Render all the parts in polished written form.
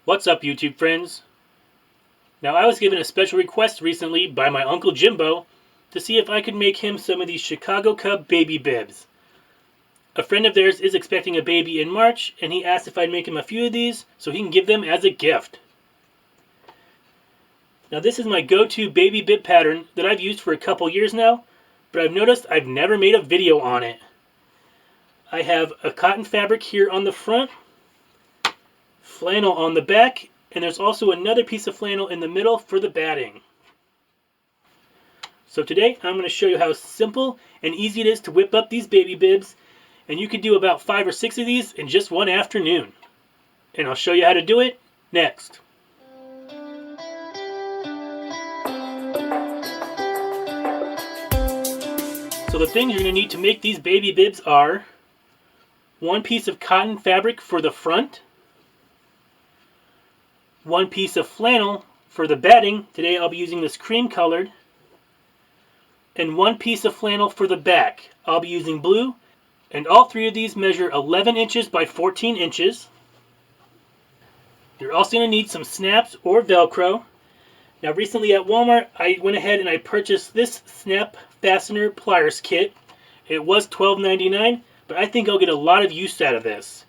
What's up, YouTube friends? Now, I was given a special request recently by my Uncle Jimbo to see if I could make him some of these Chicago Cub baby bibs. A friend of theirs is expecting a baby in March, and he asked if I'd make him a few of these so he can give them as a gift. Now, this is my go-to baby bib pattern that I've used for a couple years now, but I've noticed I've never made a video on it. I have a cotton fabric here on the front, flannel on the back, and there's also another piece of flannel in the middle for the batting. So today I'm going to show you how simple and easy it is to whip up these baby bibs, and you can do about 5 or 6 of these in just one afternoon. And I'll show you how to do it next. So the things you're going to need to make these baby bibs are 1 piece of cotton fabric for the front, 1 piece of flannel for the batting. Today I'll be using this cream colored. And 1 piece of flannel for the back. I'll be using blue. And all 3 of these measure 11 inches by 14 inches. You're also going to need some snaps or velcro. Now recently at Walmart I went ahead and I purchased this snap fastener pliers kit. It was $12.99, but I think I'll get a lot of use out of this.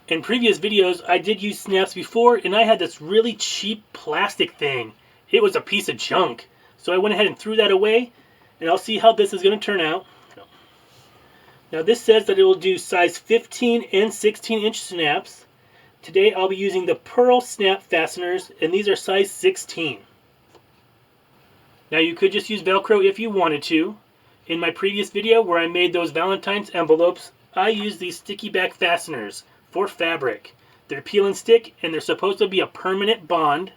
In previous videos, I did use snaps before, and I had this really cheap plastic thing. It was a piece of junk. So I went ahead and threw that away, and I'll see how this is going to turn out. Now this says that it will do size 15 and 16 inch snaps. Today I'll be using the pearl snap fasteners, and these are size 16. Now you could just use Velcro if you wanted to. In my previous video where I made those Valentine's envelopes, I used these sticky back fasteners for fabric. They're peel and stick, and they're supposed to be a permanent bond.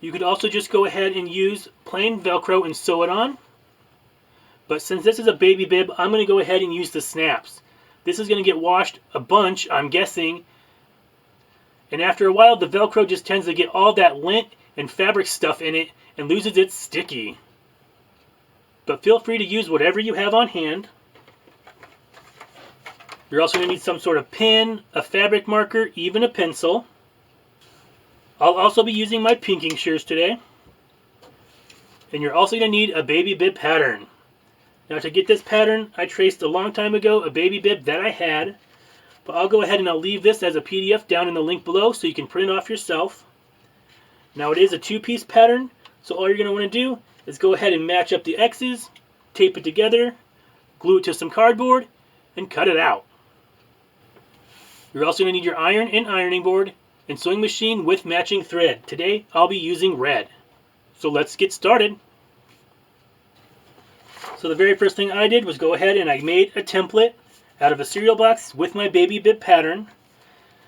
You could also just go ahead and use plain Velcro and sew it on. But since this is a baby bib, I'm going to go ahead and use the snaps. This is going to get washed a bunch, I'm guessing. And after a while, the Velcro just tends to get all that lint and fabric stuff in it and loses its sticky. But feel free to use whatever you have on hand. You're also going to need some sort of pin, a fabric marker, even a pencil. I'll also be using my pinking shears today. And you're also going to need a baby bib pattern. Now to get this pattern, I traced a long time ago a baby bib that I had. But I'll go ahead and I'll leave this as a PDF down in the link below so you can print it off yourself. Now it is a 2-piece pattern, so all you're going to want to do is go ahead and match up the X's, tape it together, glue it to some cardboard, and cut it out. You're also going to need your iron and ironing board and sewing machine with matching thread. Today I'll be using red. So let's get started. So the very first thing I did was go ahead and I made a template out of a cereal box with my baby bib pattern.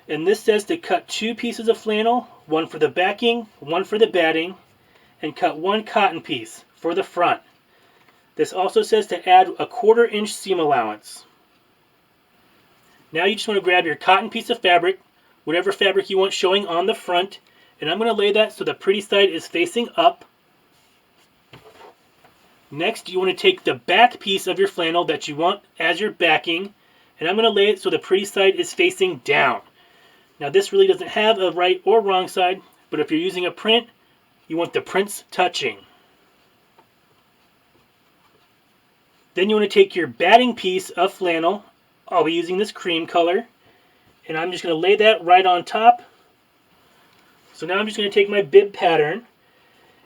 And this says to cut 2 pieces of flannel, 1 for the backing, 1 for the batting, and cut 1 cotton piece for the front. This also says to add a 1/4 inch seam allowance. Now you just want to grab your cotton piece of fabric, whatever fabric you want showing on the front, and I'm going to lay that so the pretty side is facing up. Next, you want to take the back piece of your flannel that you want as your backing, and I'm going to lay it so the pretty side is facing down. Now this really doesn't have a right or wrong side, but if you're using a print, you want the prints touching. Then you want to take your batting piece of flannel. I'll be using this cream color, and I'm just going to lay that right on top. So now I'm just going to take my bib pattern,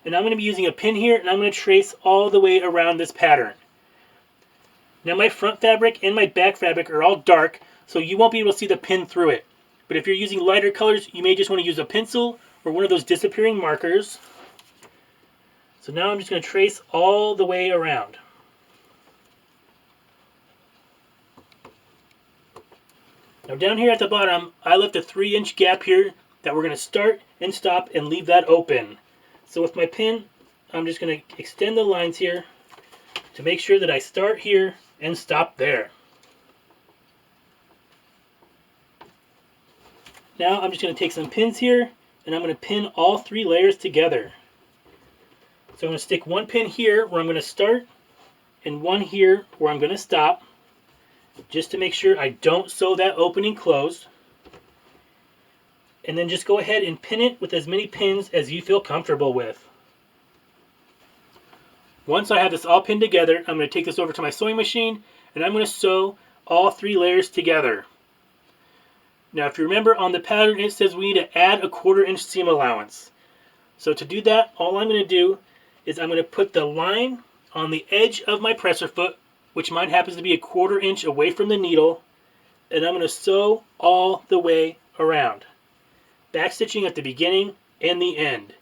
and I'm going to be using a pin here, and I'm going to trace all the way around this pattern. Now my front fabric and my back fabric are all dark, so you won't be able to see the pin through it. But if you're using lighter colors, you may just want to use a pencil or one of those disappearing markers. So now I'm just going to trace all the way around. Now down here at the bottom, I left a 3-inch gap here that we're going to start and stop and leave that open. So with my pin, I'm just going to extend the lines here to make sure that I start here and stop there. Now I'm just going to take some pins here, and I'm going to pin all 3 layers together. So I'm going to stick 1 pin here where I'm going to start, and 1 here where I'm going to stop, just to make sure I don't sew that opening closed. and then just go ahead and pin it with as many pins as you feel comfortable with. Once I have this all pinned together, I'm going to take this over to my sewing machine and I'm going to sew all 3 layers together. Now if you remember on the pattern it says we need to add a 1/4 inch seam allowance. So to do that, all I'm going to do is I'm going to put the line on the edge of my presser foot, which mine happens to be a 1/4 inch away from the needle, and I'm going to sew all the way around, backstitching at the beginning and the end.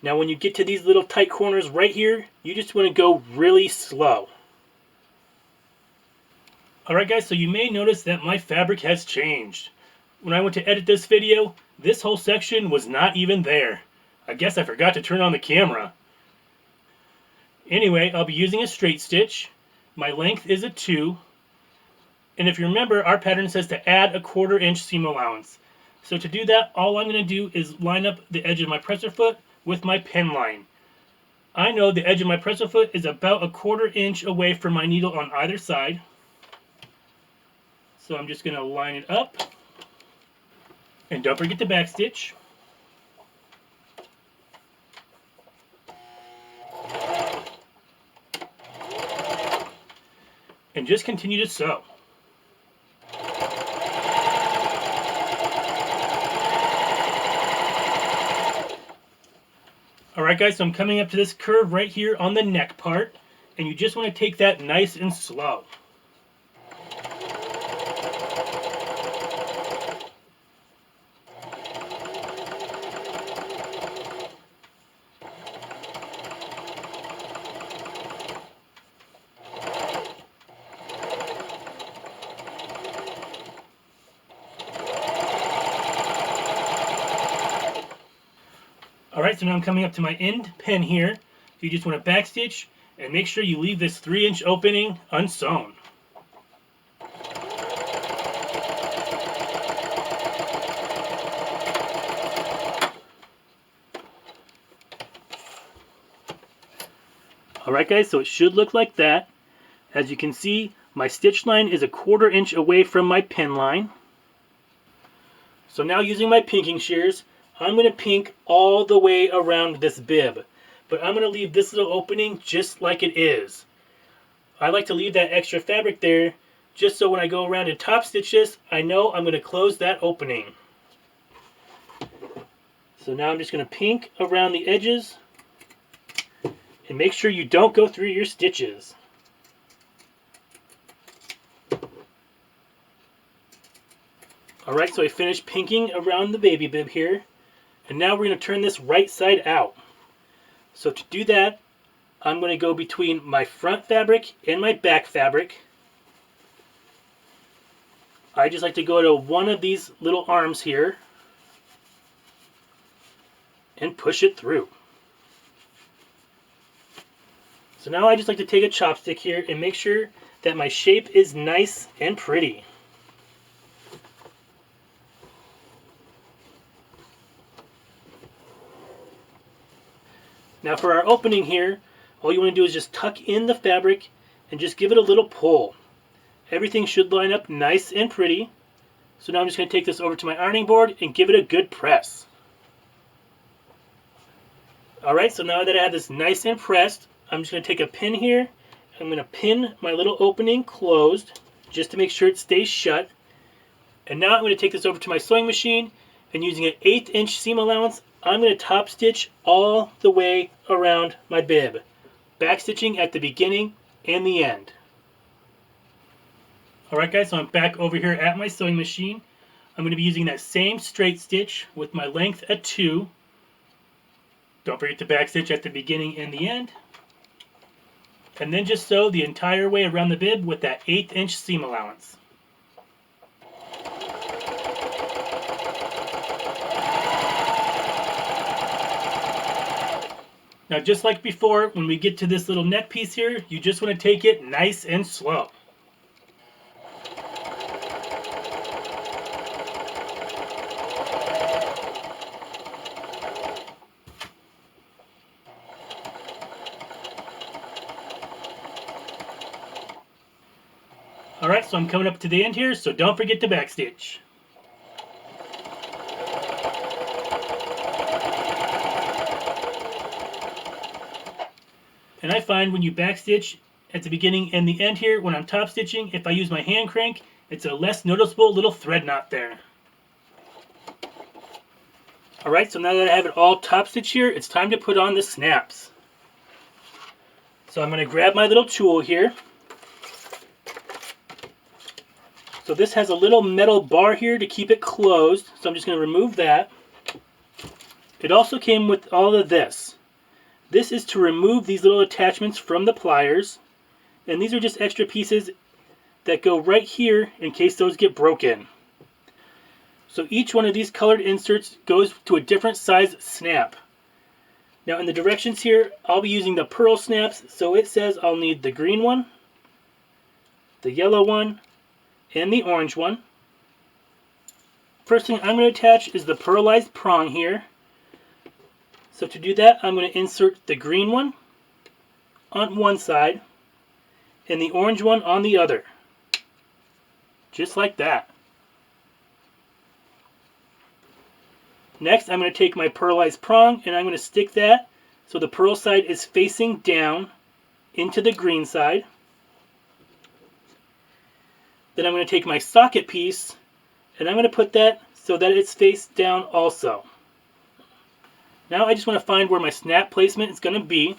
Now when you get to these little tight corners right here, you just want to go really slow. Alright guys, so you may notice that my fabric has changed. When I went to edit this video, this whole section was not even there. I guess I forgot to turn on the camera. Anyway, I'll be using a straight stitch. My length is a 2. And if you remember, our pattern says to add a 1/4 inch seam allowance. So to do that, all I'm going to do is line up the edge of my presser foot with my pin line. I know the edge of my presser foot is about a 1/4 inch away from my needle on either side. So I'm just going to line it up. And don't forget to backstitch. And just continue to sew. Alright guys, so I'm coming up to this curve right here on the neck part, and you just want to take that nice and slow. Alright, so now I'm coming up to my end pin here. You just want to backstitch and make sure you leave this 3-inch opening unsewn. Alright guys, so it should look like that. As you can see, my stitch line is a 1/4 inch away from my pin line. So now using my pinking shears, I'm going to pink all the way around this bib. But I'm going to leave this little opening just like it is. I like to leave that extra fabric there just so when I go around and top stitch this, I know I'm going to close that opening. So now I'm just going to pink around the edges. And make sure you don't go through your stitches. Alright, so I finished pinking around the baby bib here. And now we're going to turn this right side out. So to do that, I'm going to go between my front fabric and my back fabric. I just like to go to one of these little arms here and push it through. So now I just like to take a chopstick here and make sure that my shape is nice and pretty. Now for our opening here, all you want to do is just tuck in the fabric and just give it a little pull. Everything should line up nice and pretty. So now I'm just going to take this over to my ironing board and give it a good press. Alright, so now that I have this nice and pressed, I'm just going to take a pin here. I'm going to pin my little opening closed just to make sure it stays shut. And now I'm going to take this over to my sewing machine, and using an 1/8 inch seam allowance, I'm going to top stitch all the way around my bib, backstitching at the beginning and the end. Alright guys, so I'm back over here at my sewing machine. I'm going to be using that same straight stitch with my length at 2. Don't forget to backstitch at the beginning and the end. And then just sew the entire way around the bib with that 1/8 inch seam allowance. Now just like before, when we get to this little neck piece here, you just want to take it nice and slow. Alright, so I'm coming up to the end here, so don't forget to backstitch. And I find when you backstitch at the beginning and the end here, when I'm top stitching, if I use my hand crank, it's a less noticeable little thread knot there. Alright, so now that I have it all top stitched here, it's time to put on the snaps. So I'm going to grab my little tool here. So this has a little metal bar here to keep it closed, so I'm just going to remove that. It also came with all of this. This is to remove these little attachments from the pliers, and these are just extra pieces that go right here in case those get broken. So each one of these colored inserts goes to a different size snap. Now in the directions here, I'll be using the pearl snaps, so it says I'll need the green one, the yellow one, and the orange one. First thing I'm going to attach is the pearlized prong here. So to do that, I'm going to insert the green one on one side and the orange one on the other. Just like that. Next, I'm going to take my pearlized prong and I'm going to stick that so the pearl side is facing down into the green side. Then I'm going to take my socket piece and I'm going to put that so that it's face down also. Now I just want to find where my snap placement is going to be.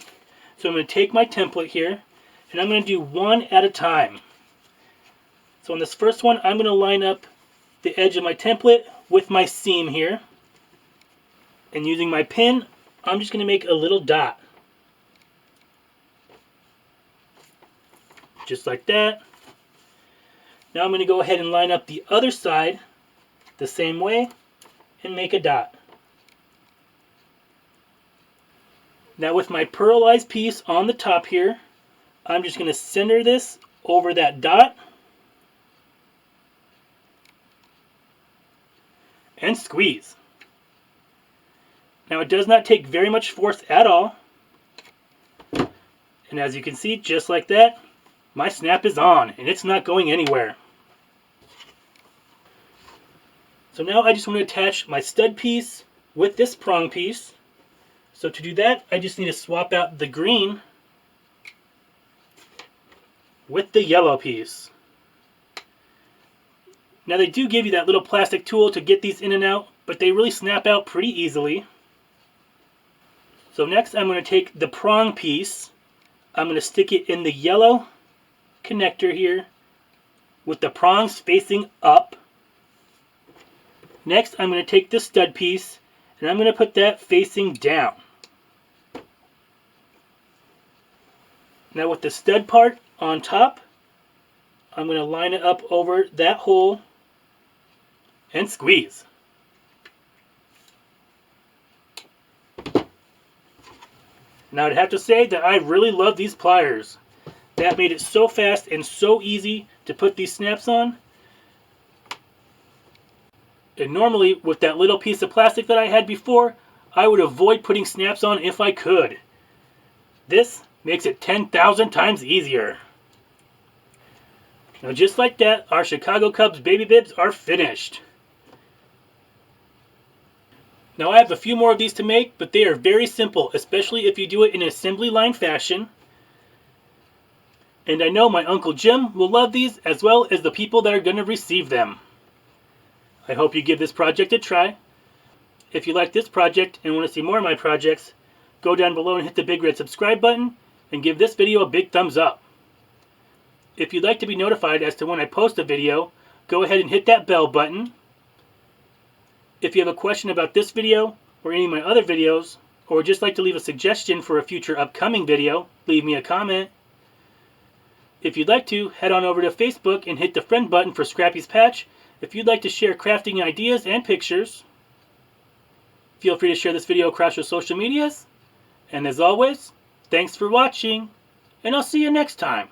So I'm going to take my template here and I'm going to do one at a time. So on this first one, I'm going to line up the edge of my template with my seam here. And using my pin, I'm just going to make a little dot. Just like that. Now I'm going to go ahead and line up the other side the same way and make a dot. Now with my pearlized piece on the top here, I'm just going to center this over that dot and squeeze. Now it does not take very much force at all. And as you can see, just like that, my snap is on and it's not going anywhere. So now I just want to attach my stud piece with this prong piece. So to do that, I just need to swap out the green with the yellow piece. Now they do give you that little plastic tool to get these in and out, but they really snap out pretty easily. So next I'm going to take the prong piece, I'm going to stick it in the yellow connector here with the prongs facing up. Next I'm going to take the stud piece and I'm going to put that facing down. Now with the stud part on top, I'm going to line it up over that hole and squeeze. Now I'd have to say that I really love these pliers. That made it so fast and so easy to put these snaps on. And normally with that little piece of plastic that I had before, I would avoid putting snaps on if I could. This makes it 10,000 times easier. Now just like that, our Chicago Cubs baby bibs are finished. Now I have a few more of these to make, but they are very simple, especially if you do it in an assembly line fashion. And I know my Uncle Jim will love these, as well as the people that are going to receive them. I hope you give this project a try. If you like this project and want to see more of my projects, go down below and hit the big red subscribe button and give this video a big thumbs up. If you'd like to be notified as to when I post a video, go ahead and hit that bell button. If you have a question about this video or any of my other videos, or would just like to leave a suggestion for a future upcoming video, leave me a comment. If you'd like to, head on over to Facebook and hit the friend button for Scrappy's Patch if you'd like to share crafting ideas and pictures. Feel free to share this video across your social medias. And as always, thanks for watching, and I'll see you next time.